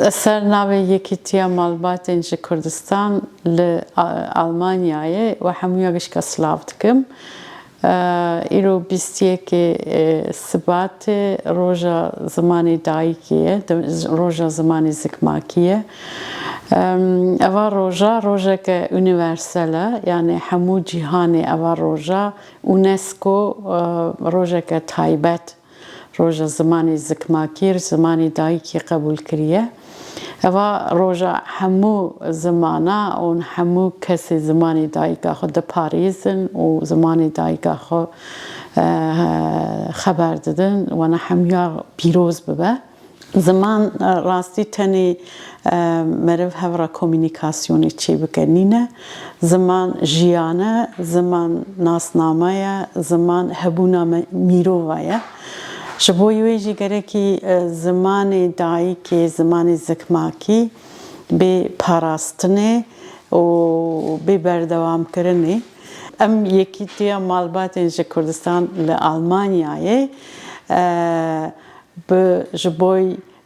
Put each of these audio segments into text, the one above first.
Eser navê Yekîtiya Malbatên ji Kurdistan li Almanyayê ve hemûya gişka silav dikim. Îro 21 Sibatê roja zimanê dayîkê ye, roja zimanê zikmakî ye. Eva roja rojeke universal e, yani hemû cîhanê eva roja UNESCO rojeke taybet roja zimanê zikmakî zimanê dayîkê qebûl kiriye. Eva roja hemû zimana û hemû kesê zimanê dayîka xwe diparêzin û zimanê dayîka xwe xeber didin wana hemûya pîroz bibe. Ziman rastî tenê meriv hevra komûnîkasyonê çêbike nîne. Ziman jiyan e, ziman nasname ye, ziman hebûna mirova ye. Ji bo wê jî gerekî zimanê dayîkê, zimanê zikmakî bê parastinê û bê berdewamkirinê. Em Yekîtiya Malbatên ji Kurdistan li Almanyayê ji bo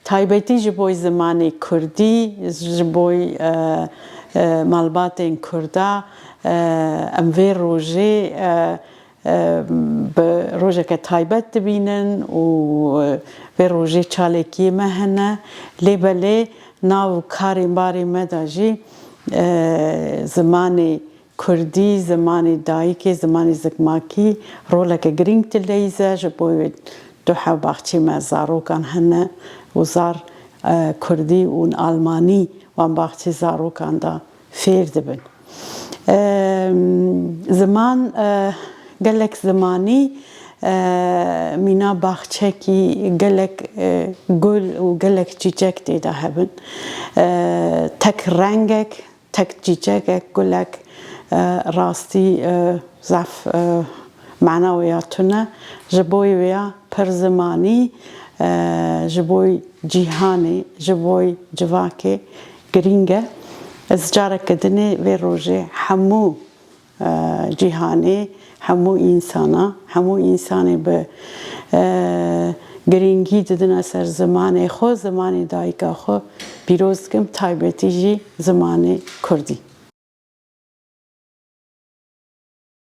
taybetî ji bo zimanê Kurdî, ji bo malbatên Kurda em vê rojê bi rojeke taybet dibînin û vê rojê çalekiyê me hene. Lêbelê nav karên barê me de jî zimanê Kurdî, zimanê dayîkê, zimanê zikmakî roleke girîng dileyîze. Ji bo wê du hevbaxçê me zarokan hene û zar Kurdî û Almanî wan baxçê zarokan da fêr dibin. Ziman gelek zimanî mîna baxçekî gelek gul û gelek çîçek tê de hebin. Tek rengek, tek çîçekek, gulek rastî zaf mena wêya tune. Ji bo wêya pir zimanî ji bo cîhanê, ji bo civakê girîng e. Ez careke dinê vê rojê hemû cîhanê, hemû însana, hemû însanê bi girîngî didine ser zimanê xwe, zimanê dayîka xwe pîroz dikim, taybetî jî zimanê Kurdî.